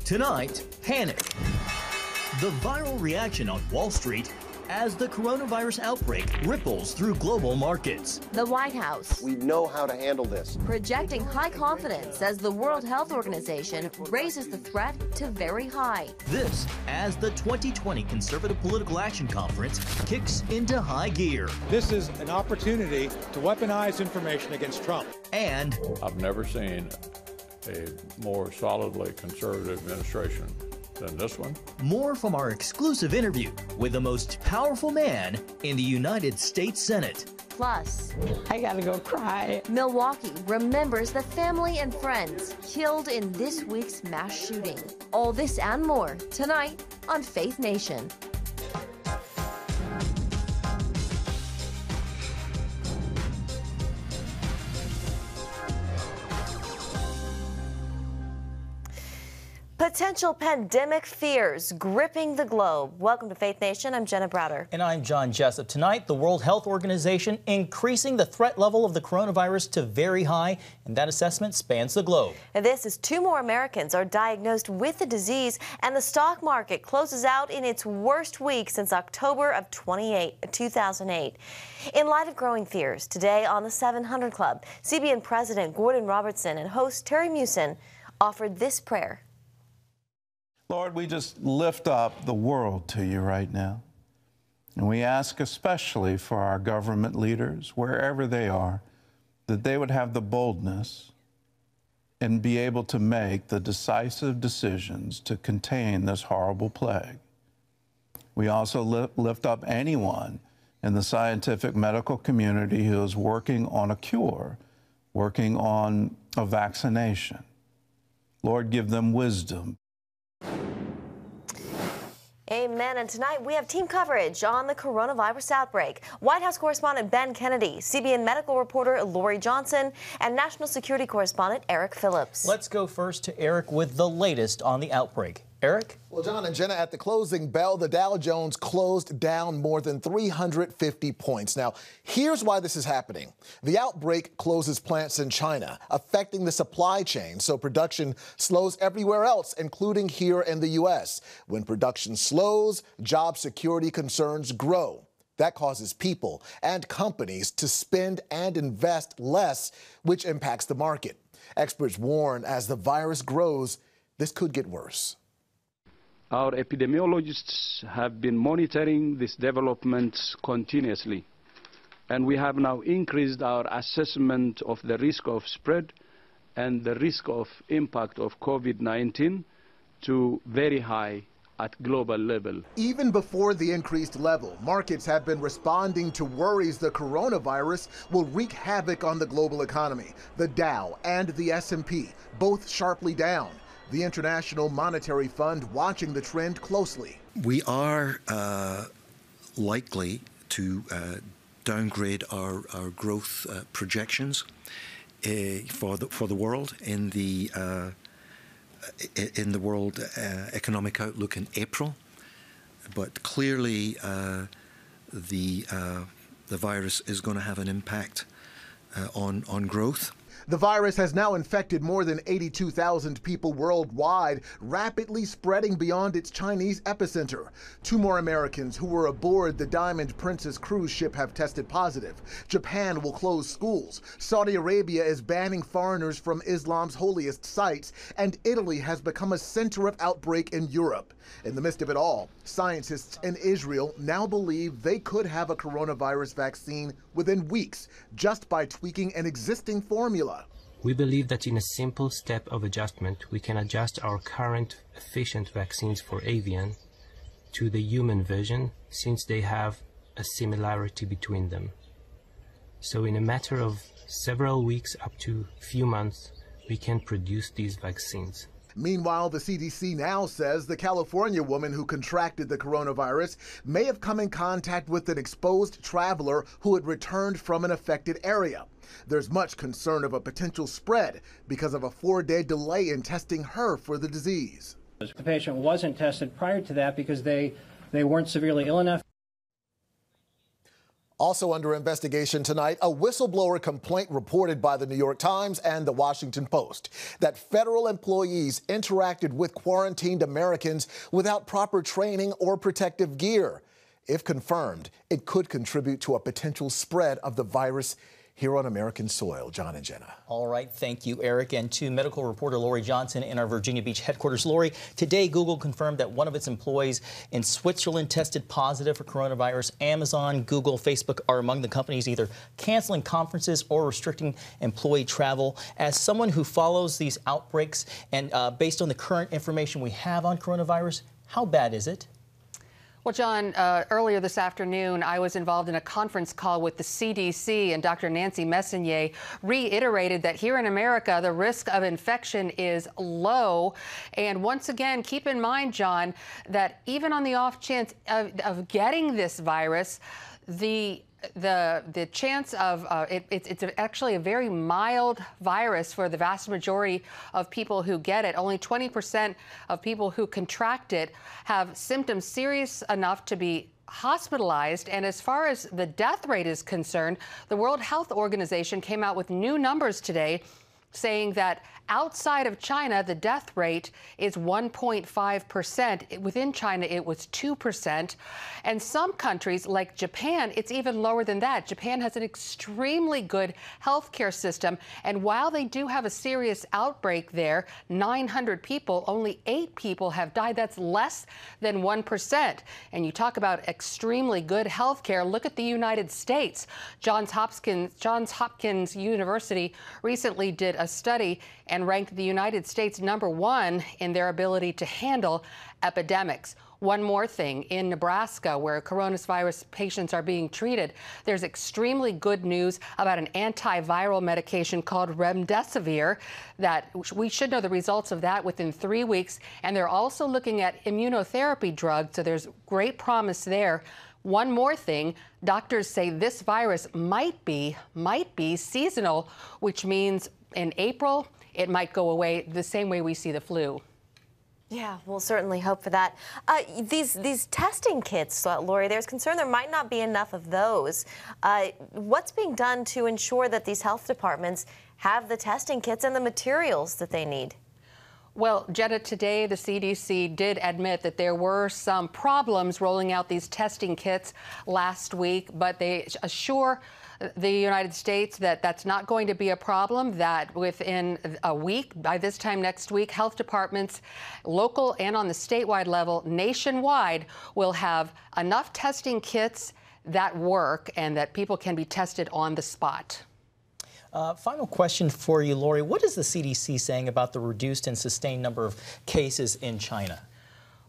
Tonight, panic. The viral reaction on Wall Street as the coronavirus outbreak ripples through global markets. The White House. We know how to handle this. Projecting high confidence as the World Health Organization raises the threat to very high. This as the 2020 Conservative Political Action Conference kicks into high gear. This is an opportunity to weaponize information against Trump. And I've never seen a more solidly conservative administration than this one. More from our exclusive interview with the most powerful man in the United States Senate. Plus, I gotta go cry. Milwaukee remembers the family and friends killed in this week's mass shooting. All this and more tonight on Faith Nation. Potential pandemic fears gripping the globe. Welcome to Faith Nation. I'm Jenna Browder. And I'm John Jessup. Tonight, the World Health Organization increasing the threat level of the coronavirus to very high, and that assessment spans the globe. And this is 2 more Americans are diagnosed with the disease, and the stock market closes out in its worst week since October of 2008. In light of growing fears, today on the 700 Club, CBN President Gordon Robertson and host Terry Meeuwsen offered this prayer. Lord, we just lift up the world to you right now. And we ask especially for our government leaders, wherever they are, that they would have the boldness and be able to make the decisive decisions to contain this horrible plague. We also lift up anyone in the scientific medical community who is working on a cure, working on a vaccination. Lord, give them wisdom. Amen. And tonight we have team coverage on the coronavirus outbreak. White House correspondent Ben Kennedy, CBN medical reporter Lori Johnson, and national security correspondent Eric Phillips. Let's go first to Eric with the latest on the outbreak. Eric? Well, John and Jenna, at the closing bell, the Dow Jones closed down more than 350 points. Now, here's why this is happening. The outbreak closes plants in China, affecting the supply chain, so production slows everywhere else, including here in the U.S. When production slows, job security concerns grow. That causes people and companies to spend and invest less, which impacts the market. Experts warn as the virus grows, this could get worse. Our epidemiologists have been monitoring this development continuously, and we have now increased our assessment of the risk of spread and the risk of impact of COVID-19 to very high at global level. Even before the increased level, markets have been responding to worries the coronavirus will wreak havoc on the global economy. The Dow and the S&P both sharply down. The International Monetary Fund watching the trend closely. We are likely to downgrade our growth projections for the world in the World Economic Outlook in April, but clearly the virus is going to have an impact on growth. The virus has now infected more than 82,000 people worldwide, rapidly spreading beyond its Chinese epicenter. 2 more Americans who were aboard the Diamond Princess cruise ship have tested positive. Japan will close schools. Saudi Arabia is banning foreigners from Islam's holiest sites, and Italy has become a center of outbreak in Europe. In the midst of it all, scientists in Israel now believe they could have a coronavirus vaccine within weeks just by tweaking an existing formula. We believe that in a simple step of adjustment, we can adjust our current efficient vaccines for avian to the human version, since they have a similarity between them. So in a matter of several weeks up to a few months, we can produce these vaccines. Meanwhile, the CDC now says the California woman who contracted the coronavirus may have come in contact with an exposed traveler who had returned from an affected area. There's much concern of a potential spread because of a 4-day delay in testing her for the disease. The patient wasn't tested prior to that because they weren't severely ill enough. Also under investigation tonight, a whistleblower complaint reported by the New York Times and the Washington Post that federal employees interacted with quarantined Americans without proper training or protective gear. If confirmed, it could contribute to a potential spread of the virus here on American soil. John and Jenna. All right. Thank you, Eric. And to medical reporter Lori Johnson in our Virginia Beach headquarters. Lori, today Google confirmed that one of its employees in Switzerland tested positive for coronavirus. Amazon, Google, Facebook are among the companies either canceling conferences or restricting employee travel. As someone who follows these outbreaks and based on the current information we have on coronavirus, how bad is it? Well, John, earlier this afternoon, I was involved in a conference call with the CDC, and Dr. Nancy Messonnier reiterated that here in America, the risk of infection is low. And once again, keep in mind, John, that even on the off chance of getting this virus, the chance of it's actually a very mild virus for the vast majority of people who get it. Only 20% of people who contract it have symptoms serious enough to be hospitalized. And as far as the death rate is concerned, the World Health Organization came out with new numbers today saying that outside of China, the death rate is 1.5%. Within China, it was 2%. And some countries, like Japan, it's even lower than that. Japan has an extremely good healthcare system. And while they do have a serious outbreak there, 900 people, only 8 people have died. That's less than 1%. And you talk about extremely good healthcare. Look at the United States. Johns Hopkins University recently did a study and ranked the United States #1 in their ability to handle epidemics. One more thing, in Nebraska, where coronavirus patients are being treated, there's extremely good news about an antiviral medication called remdesivir that we should know the results of that within 3 weeks. And they're also looking at immunotherapy drugs, so there's great promise there. One more thing, doctors say this virus might be seasonal, which means in April, it might go away the same way we see the flu. Yeah, we'll certainly hope for that. These testing kits, Lori, there's concern there might not be enough of those. What's being done to ensure that these health departments have the testing kits and the materials that they need? Well, Jetta, today the CDC did admit that there were some problems rolling out these testing kits last week, but they assure the United States that that's not going to be a problem, that within a week, by this time next week, health departments, local and on the statewide level, nationwide, will have enough testing kits that work and that people can be tested on the spot. Final question for you, Lori. What is the CDC saying about the reduced and sustained number of cases in China?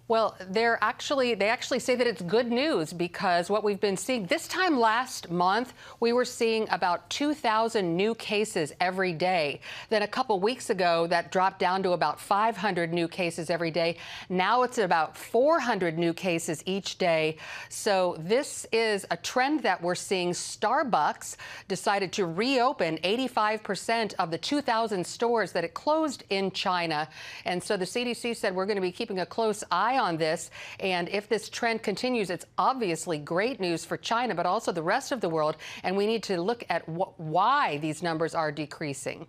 Well, they actually say that it's good news, because what we've been seeing this time last month, we were seeing about 2,000 new cases every day. Then a couple weeks ago, that dropped down to about 500 new cases every day. Now it's about 400 new cases each day. So this is a trend that we're seeing. Starbucks decided to reopen 85% of the 2,000 stores that it closed in China. And so the CDC said we're going to be keeping a close eye on this, and if this trend continues, it's obviously great news for China, but also the rest of the world, and we need to look at why these numbers are decreasing.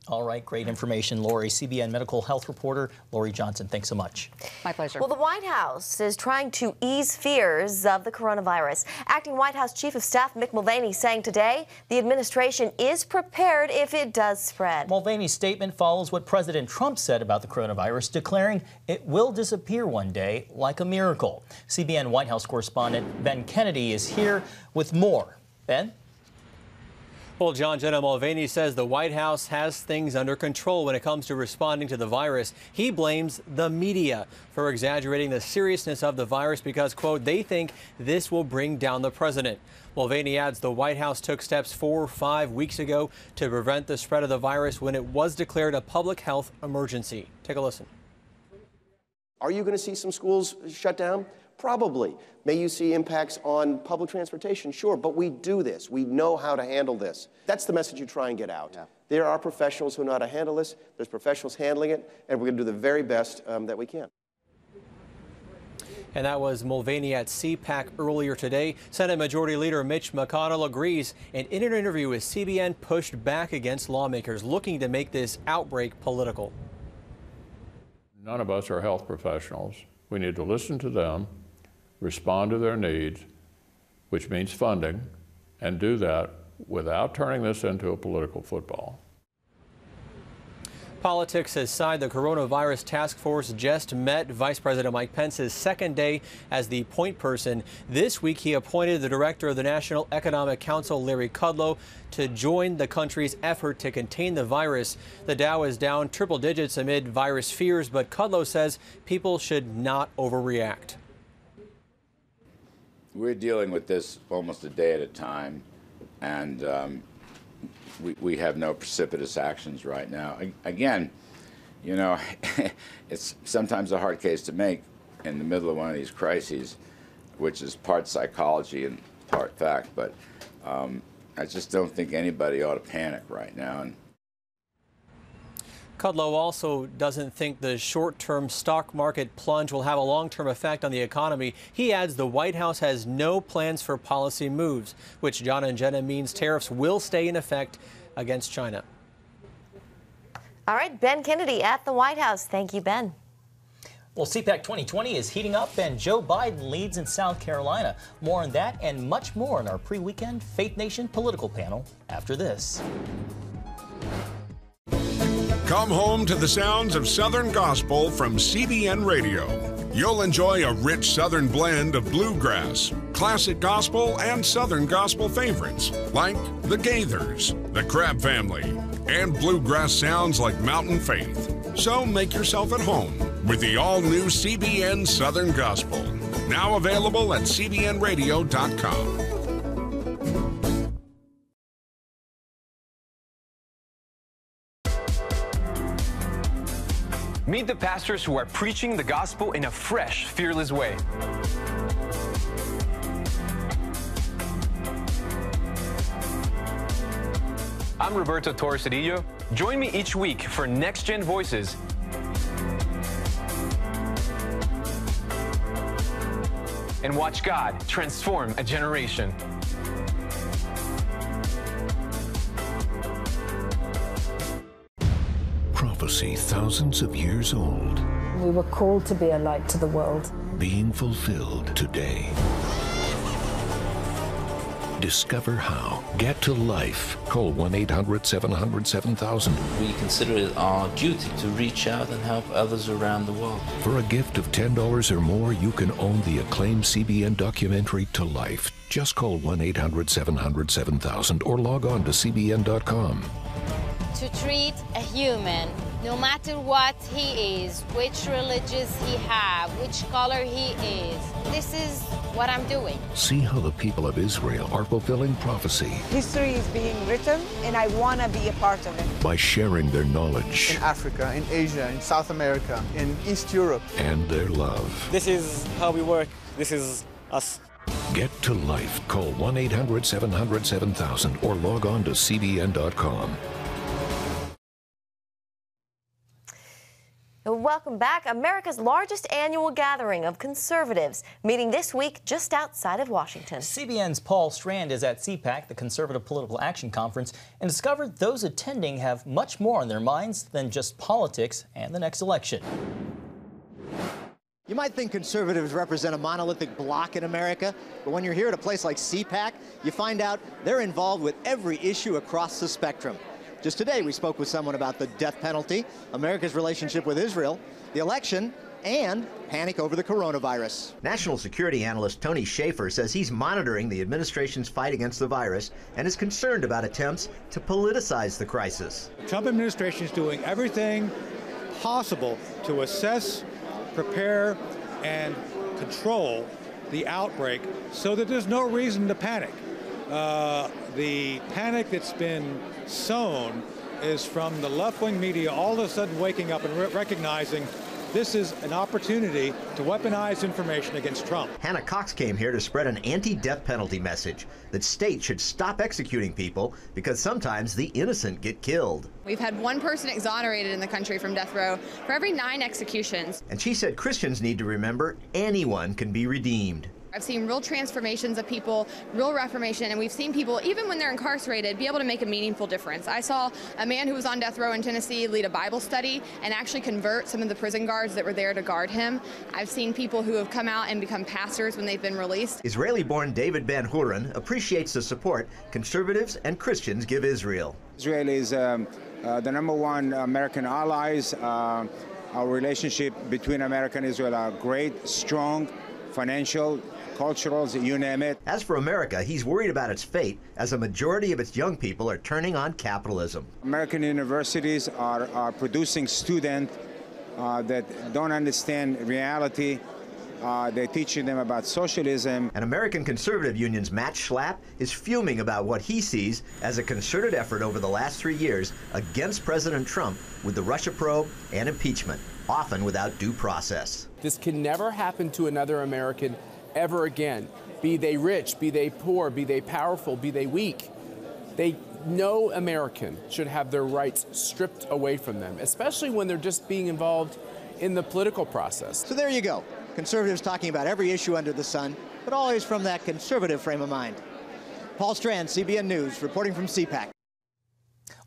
All right, great information, Lori. CBN medical health reporter Lori Johnson, thanks so much. My pleasure. Well, the White House is trying to ease fears of the coronavirus. Acting White House Chief of Staff Mick Mulvaney saying today the administration is prepared if it does spread. Mulvaney's statement follows what President Trump said about the coronavirus, declaring it will disappear one day like a miracle. CBN White House correspondent Ben Kennedy is here with more. Ben? Well, John, Jenna, Mulvaney says the White House has things under control when it comes to responding to the virus. He blames the media for exaggerating the seriousness of the virus because, quote, they think this will bring down the president. Mulvaney adds the White House took steps 4 or 5 weeks ago to prevent the spread of the virus when it was declared a public health emergency. Take a listen. Are you going to see some schools shut down? Probably. May you see impacts on public transportation? Sure, but we do this. We know how to handle this. That's the message you try and get out. Yeah. There are professionals who know how to handle this. There's professionals handling it, and we're going to do the very best that we can. And that was Mulvaney at CPAC earlier today. Senate Majority Leader Mitch McConnell agrees and in an interview with CBN pushed back against lawmakers looking to make this outbreak political. None of us are health professionals. We need to listen to them, respond to their needs, which means funding, and do that without turning this into a political football. Politics aside, the coronavirus task force just met Vice President Mike Pence's second day as the point person. This week, he appointed the director of the National Economic Council, Larry Kudlow, to join the country's effort to contain the virus. The Dow is down triple digits amid virus fears, but Kudlow says people should not overreact. We're dealing with this almost a day at a time, and we have no precipitous actions right now. Again, you know, it's sometimes a hard case to make in the middle of one of these crises, which is part psychology and part fact, but I just don't think anybody ought to panic right now. And Kudlow also doesn't think the short-term stock market plunge will have a long-term effect on the economy. He adds the White House has no plans for policy moves, which John and Jenna means tariffs will stay in effect against China. All right, Ben Kennedy at the White House. Thank you, Ben. Well, CPAC 2020 is heating up and Joe Biden leads in South Carolina. More on that and much more in our pre-weekend Faith Nation political panel after this. Come home to the sounds of Southern Gospel from CBN Radio. You'll enjoy a rich Southern blend of bluegrass, classic gospel, and Southern gospel favorites like the Gaithers, the Crab Family, and bluegrass sounds like Mountain Faith. So make yourself at home with the all-new CBN Southern Gospel, now available at cbnradio.com. Meet the pastors who are preaching the gospel in a fresh, fearless way. I'm Roberto Torres-Cedillo. Join me each week for Next Gen Voices. And watch God transform a generation. Prophecy thousands of years old. We were called to be a light to the world. Being fulfilled today. Discover how. Get to life. Call 1-800-700-7000. We consider it our duty to reach out and help others around the world. For a gift of $10 or more, you can own the acclaimed CBN documentary To Life. Just call 1-800-700-7000 or log on to cbn.com. To treat a human, no matter what he is, which religious he have, which color he is. This is what I'm doing. See how the people of Israel are fulfilling prophecy. History is being written, and I want to be a part of it. By sharing their knowledge. In Africa, in Asia, in South America, in East Europe. And their love. This is how we work. This is us. Get to life. Call 1-800-700-7000 or log on to cbn.com. Welcome back. America's largest annual gathering of conservatives meeting this week just outside of Washington. CBN's Paul Strand is at CPAC, the Conservative Political Action Conference, and discovered those attending have much more on their minds than just politics and the next election. You might think conservatives represent a monolithic bloc in America, but when you're here at a place like CPAC, you find out they're involved with every issue across the spectrum. Just today, we spoke with someone about the death penalty, America's relationship with Israel, the election, and panic over the coronavirus. National security analyst Tony Schaefer says he's monitoring the administration's fight against the virus and is concerned about attempts to politicize the crisis. The Trump administration is doing everything possible to assess, prepare, and control the outbreak so that there's no reason to panic. The panic that's been sown is from the left-wing media all of a sudden waking up and recognizing this is an opportunity to weaponize information against Trump. Hannah Cox came here to spread an anti-death penalty message that states should stop executing people because sometimes the innocent get killed. We've had one person exonerated in the country from death row for every 9 executions. And she said Christians need to remember anyone can be redeemed. I've seen real transformations of people, real reformation, and we've seen people, even when they're incarcerated, be able to make a meaningful difference. I saw a man who was on death row in Tennessee lead a Bible study and actually convert some of the prison guards that were there to guard him. I've seen people who have come out and become pastors when they've been released. Israeli-born David Ben-Hurun appreciates the support conservatives and Christians give Israel. Israel is the #1 American allies. Our relationship between America and Israel are great, strong, financial, cultural, you name it. As for America, he's worried about its fate as a majority of its young people are turning on capitalism. American universities are producing students that don't understand reality. They're teaching them about socialism. And American Conservative Union's Matt Schlapp is fuming about what he sees as a concerted effort over the last 3 years against President Trump with the Russia probe and impeachment, often without due process. This can never happen to another American ever again. Be they rich, be they poor, be they powerful, be they weak. No American should have their rights stripped away from them, especially when they're just being involved in the political process. So there you go. Conservatives talking about every issue under the sun, but always from that conservative frame of mind. Paul Strand, CBN News, reporting from CPAC.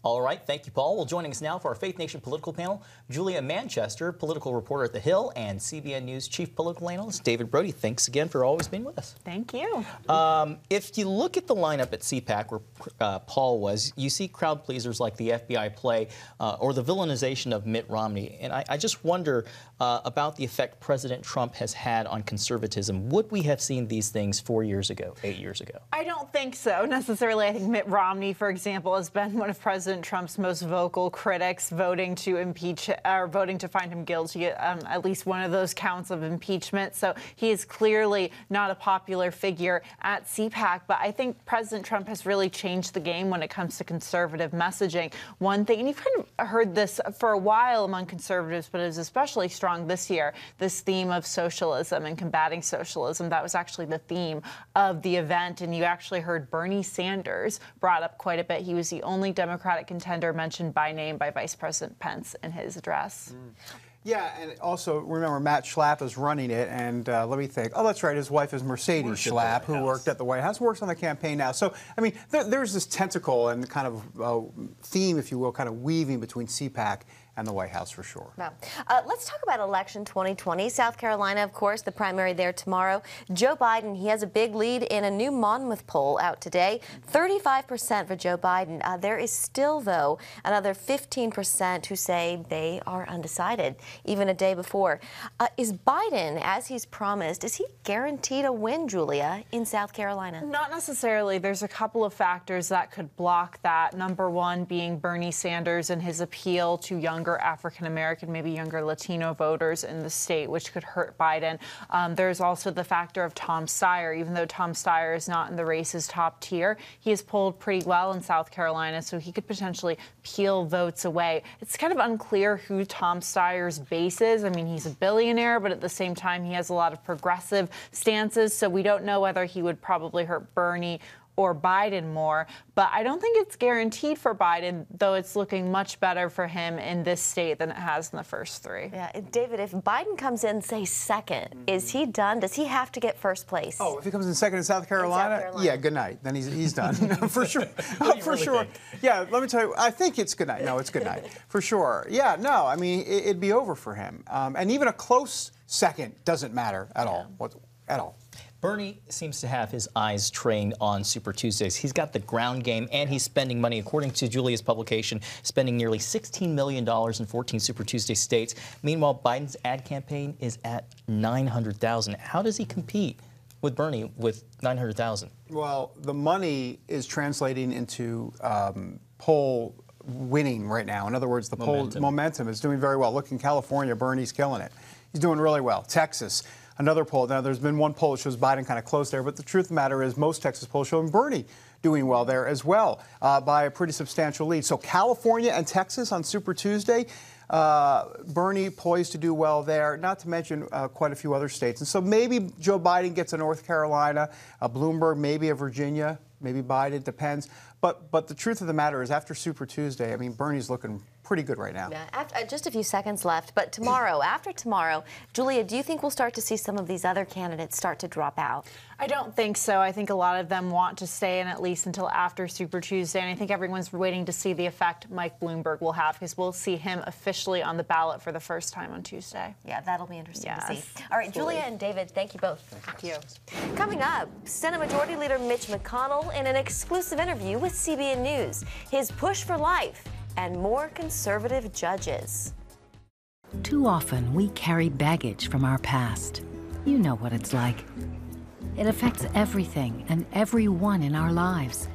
All right, thank you, Paul. Well, joining us now for our Faith Nation political panel, Julia Manchester, political reporter at The Hill, and CBN News chief political analyst David Brody. Thanks again for always being with us. Thank you. If you look at the lineup at CPAC, where Paul was, you see crowd pleasers like the FBI play or the villainization of Mitt Romney. And I just wonder about the effect President Trump has had on conservatism. Would we have seen these things 4 years ago, 8 years ago? I don't think so, necessarily. I think Mitt Romney, for example, has been one of President Trump's most vocal critics, voting to impeach or voting to find him guilty at least one of those counts of impeachment. So he is clearly not a popular figure at CPAC. But I think President Trump has really changed the game when it comes to conservative messaging. One thing, and you've kind of heard this for a while among conservatives, but it is especially strong this year, this theme of socialism and combating socialism. That was actually the theme of the event. And you actually heard Bernie Sanders brought up quite a bit. He was the only Democratic contender mentioned by name by Vice President Pence in his address. Yeah, and also remember Matt Schlapp is running it, and let me think. Oh, that's right. His wife is Mercedes Schlapp, who worked at the White House, works on the campaign now. So, I mean, there's this tentacle and kind of theme, if you will, kind of weaving between CPAC and the White House for sure. Wow. Let's talk about election 2020. South Carolina, of course, the primary there tomorrow. Joe Biden, he has a big lead in a new Monmouth poll out today. 35% for Joe Biden. There is still, though, another 15% who say they are undecided, even a day before. Is Biden, as he's promised, is he guaranteed a win, Julia, in South Carolina? Not necessarily. There's a couple of factors that could block that. Number one being Bernie Sanders and his appeal to younger African-American, maybe younger Latino voters in the state, which could hurt Biden. There's also the factor of Tom Steyer. Even though Tom Steyer is not in the race's top tier, he has polled pretty well in South Carolina, so he could potentially peel votes away. It's kind of unclear who Tom Steyer's base is. I mean, he's a billionaire, but at the same time, he has a lot of progressive stances, so we don't know whether he would probably hurt Bernie or Biden more. But I don't think it's guaranteed for Biden, though it's looking much better for him in this state than it has in the first three. Yeah, David, if Biden comes in, say, second, is he done? Does he have to get first place? Oh, if he comes in second in South Carolina? Yeah, good night. Then he's done. For sure. For sure. Yeah, let me tell you, I think it's good night. No, it's good night. For sure. Yeah, no, I mean, it'd be over for him. And even a close second doesn't matter at all. At all. Bernie seems to have his eyes trained on Super Tuesdays. He's got the ground game, and he's spending money, according to Julia's publication, spending nearly $16 million in 14 Super Tuesday states. Meanwhile, Biden's ad campaign is at $900,000. How does he compete with Bernie with $900,000? Well, the money is translating into poll winning right now. In other words, the poll momentum is doing very well. Look, in California, Bernie's killing it. He's doing really well. Texas. Another poll. Now, there's been one poll that shows Biden kind of close there, but the truth of the matter is most Texas polls showing Bernie doing well there as well by a pretty substantial lead. So California and Texas on Super Tuesday, Bernie poised to do well there, not to mention quite a few other states. And so maybe Joe Biden gets a North Carolina, Bloomberg, maybe a Virginia, maybe Biden, depends. But the truth of the matter is, after Super Tuesday, I mean, Bernie's looking pretty good right now. Yeah, just a few seconds left, but tomorrow, after tomorrow, Julia, do you think we'll start to see some of these other candidates start to drop out? I don't think so. I think a lot of them want to stay in at least until after Super Tuesday, and I think everyone's waiting to see the effect Mike Bloomberg will have, because we'll see him officially on the ballot for the first time on Tuesday. Yeah, that'll be interesting to see. All right, Julia and David, thank you both. Thank you. Coming up, Senate Majority Leader Mitch McConnell in an exclusive interview with CBN News. His push for life and more conservative judges. Too often, we carry baggage from our past. You know what it's like. It affects everything and everyone in our lives.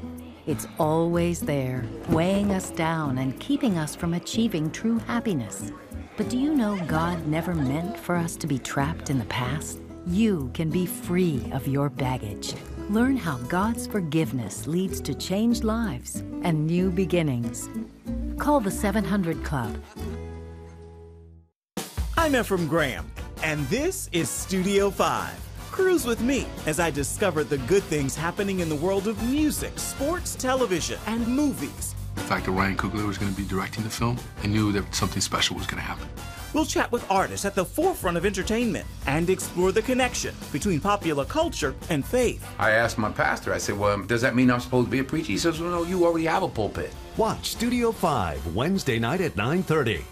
It's always there, weighing us down and keeping us from achieving true happiness. But do you know God never meant for us to be trapped in the past? You can be free of your baggage. Learn how God's forgiveness leads to changed lives and new beginnings. Call the 700 Club. I'm Ephraim Graham, and this is Studio 5. Cruise with me as I discover the good things happening in the world of music, sports, television, and movies. The fact that Ryan Coogler was going to be directing the film, I knew that something special was going to happen. We'll chat with artists at the forefront of entertainment and explore the connection between popular culture and faith. I asked my pastor, I said, well, does that mean I'm supposed to be a preacher? He says, well, no, you already have a pulpit. Watch Studio 5, Wednesday night at 9:30.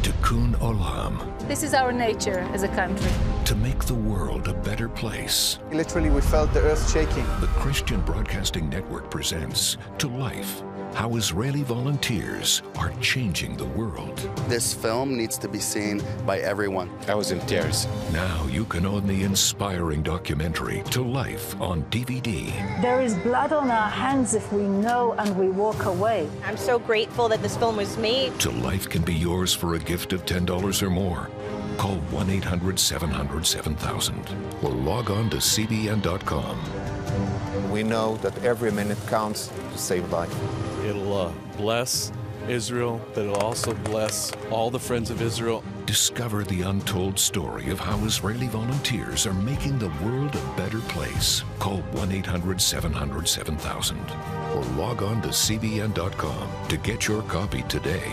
Tikkun Olam. This is our nature as a country. To make the world a better place. Literally, we felt the earth shaking. The Christian Broadcasting Network presents To Life, how Israeli volunteers are changing the world. This film needs to be seen by everyone. I was in tears. Now you can own the inspiring documentary To Life on DVD. There is blood on our hands if we know and we walk away. I'm so grateful that this film was made. To Life can be yours for a gift of $10 or more. Call 1-800-700-7000 or log on to CBN.com. We know that every minute counts to save life. It'll bless Israel, but it'll also bless all the friends of Israel. Discover the untold story of how Israeli volunteers are making the world a better place. Call 1-800-700-7000 or log on to CBN.com to get your copy today.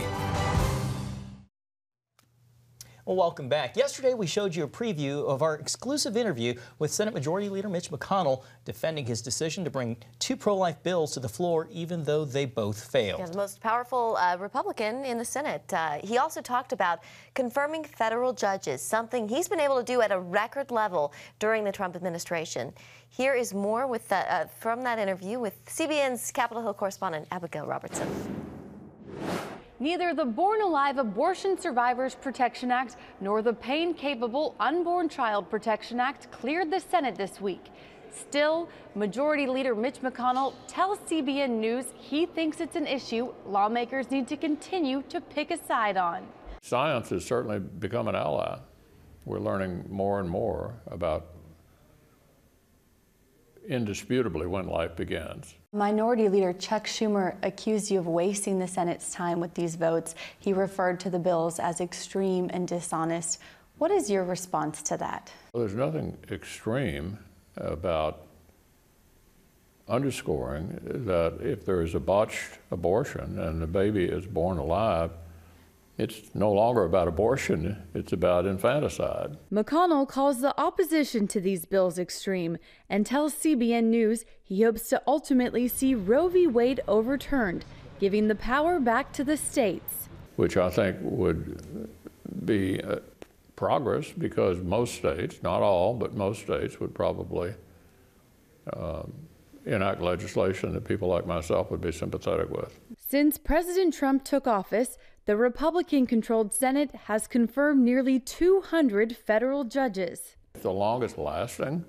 Well, welcome back. Yesterday, we showed you a preview of our exclusive interview with Senate Majority Leader Mitch McConnell, defending his decision to bring two pro-life bills to the floor, even though they both failed. Yeah, the most powerful Republican in the Senate. He also talked about confirming federal judges, something he's been able to do at a record level during the Trump administration. Here is more with from that interview with CBN's Capitol Hill correspondent Abigail Robertson. Neither the Born Alive Abortion Survivors Protection Act nor the Pain-Capable Unborn Child Protection Act cleared the Senate this week. Still, Majority Leader Mitch McConnell tells CBN News he thinks it's an issue lawmakers need to continue to pick a side on. Science has certainly become an ally. We're learning more and more about indisputably when life begins. Minority Leader Chuck Schumer accused you of wasting the Senate's time with these votes. He referred to the bills as extreme and dishonest. What is your response to that? Well, there's nothing extreme about underscoring that if there is a botched abortion and the baby is born alive, it's no longer about abortion, it's about infanticide. McConnell calls the opposition to these bills extreme and tells CBN News he hopes to ultimately see Roe v. Wade overturned, giving the power back to the states. Which I think would be progress, because most states, not all, but most states would probably enact legislation that people like myself would be sympathetic with. Since President Trump took office, the Republican-controlled Senate has confirmed nearly 200 federal judges. The longest lasting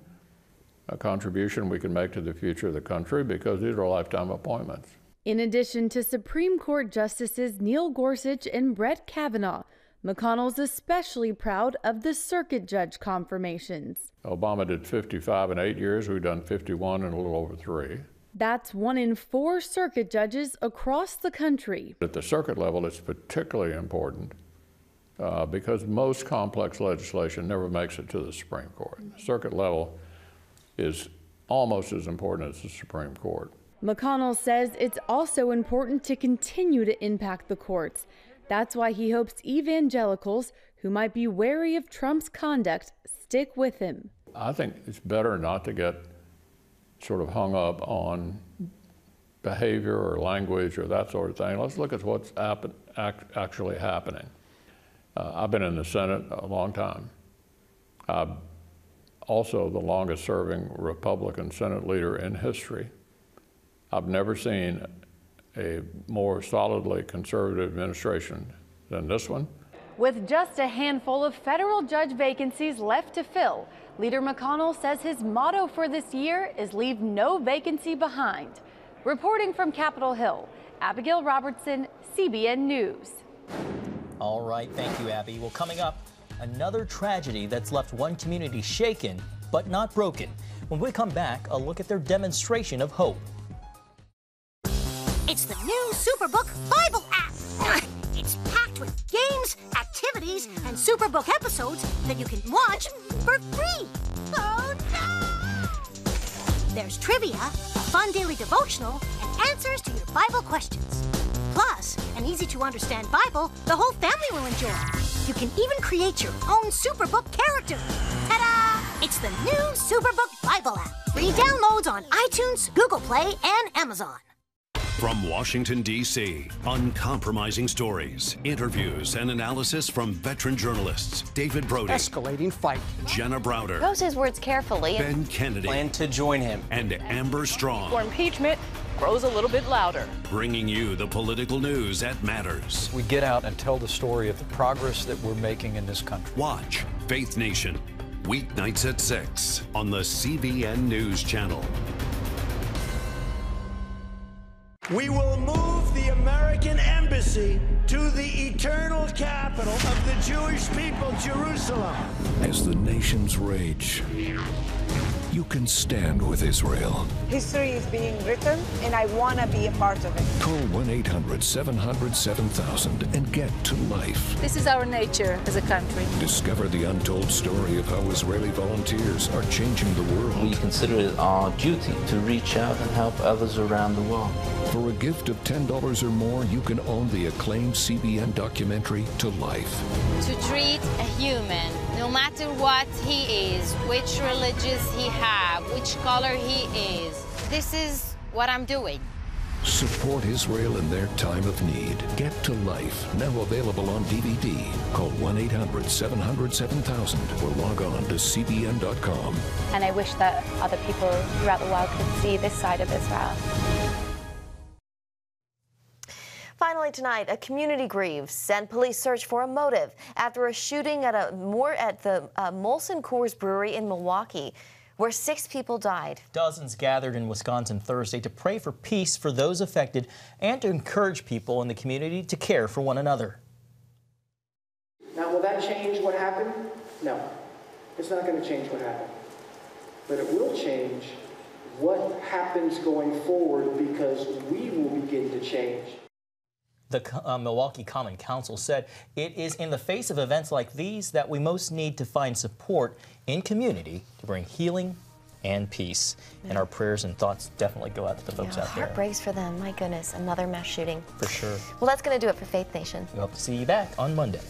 contribution we can make to the future of the country, because these are lifetime appointments. In addition to Supreme Court Justices Neil Gorsuch and Brett Kavanaugh, McConnell's especially proud of the circuit judge confirmations. Obama did 55 in 8 years. We've done 51 in a little over 3. That's 1 in 4 circuit judges across the country. At the circuit level, it's particularly important because most complex legislation never makes it to the Supreme Court. The circuit level is almost as important as the Supreme Court. McConnell says it's also important to continue to impact the courts. That's why he hopes evangelicals who might be wary of Trump's conduct stick with him. I think it's better not to get sort of hung up on behavior or language or that sort of thing. Let's look at what's actually happening. I've been in the Senate a long time. I'm also the longest serving Republican Senate leader in history. I've never seen a more solidly conservative administration than this one. With just a handful of federal judge vacancies left to fill, Leader McConnell says his motto for this year is leave no vacancy behind. Reporting from Capitol Hill, Abigail Robertson, CBN News. All right, thank you, Abby. Well, coming up, another tragedy that's left one community shaken but not broken. When we come back, a look at their demonstration of hope. It's the new Superbook Bible app. It's packed with games, activities, and Superbook episodes that you can watch for free. Oh, no! There's trivia, a fun daily devotional, and answers to your Bible questions. Plus, an easy-to-understand Bible the whole family will enjoy. You can even create your own Superbook character. Ta-da! It's the new Superbook Bible app. Free downloads on iTunes, Google Play, and Amazon. From Washington, D.C., uncompromising stories, interviews, and analysis from veteran journalists David Brody. Escalating fight. Jenna Browder. Chose his words carefully. Ben Kennedy. Plan to join him. And Amber Strong. For impeachment grows a little bit louder. Bringing you the political news that matters. We get out and tell the story of the progress that we're making in this country. Watch Faith Nation, weeknights at 6 on the CBN News Channel. We will move the American embassy to the eternal capital of the Jewish people, Jerusalem. As the nations rage, you can stand with Israel. History is being written, and I want to be a part of it. Call 1-800-700-7000 and get to life. This is our nature as a country. Discover the untold story of how Israeli volunteers are changing the world. We consider it our duty to reach out and help others around the world. For a gift of $10 or more, you can own the acclaimed CBN documentary To Life. To treat a human, no matter what he is, which religious he have, which color he is, this is what I'm doing. Support Israel in their time of need. Get to Life, now available on DVD. Call 1-800-700-7000 or log on to cbn.com. And I wish that other people throughout the world could see this side of Israel. Finally tonight, a community grieves and police search for a motive after a shooting at the Molson Coors Brewery in Milwaukee, where 6 people died. Dozens gathered in Wisconsin Thursday to pray for peace for those affected and to encourage people in the community to care for one another. Now, will that change what happened? No, it's not going to change what happened. But it will change what happens going forward because we will begin to change. The Milwaukee Common Council said it is in the face of events like these that we most need to find support in community to bring healing and peace. Yeah. And our prayers and thoughts definitely go out to the folks out there. Heart breaks for them. My goodness, another mass shooting. For sure. Well, that's going to do it for Faith Nation. We hope to see you back on Monday.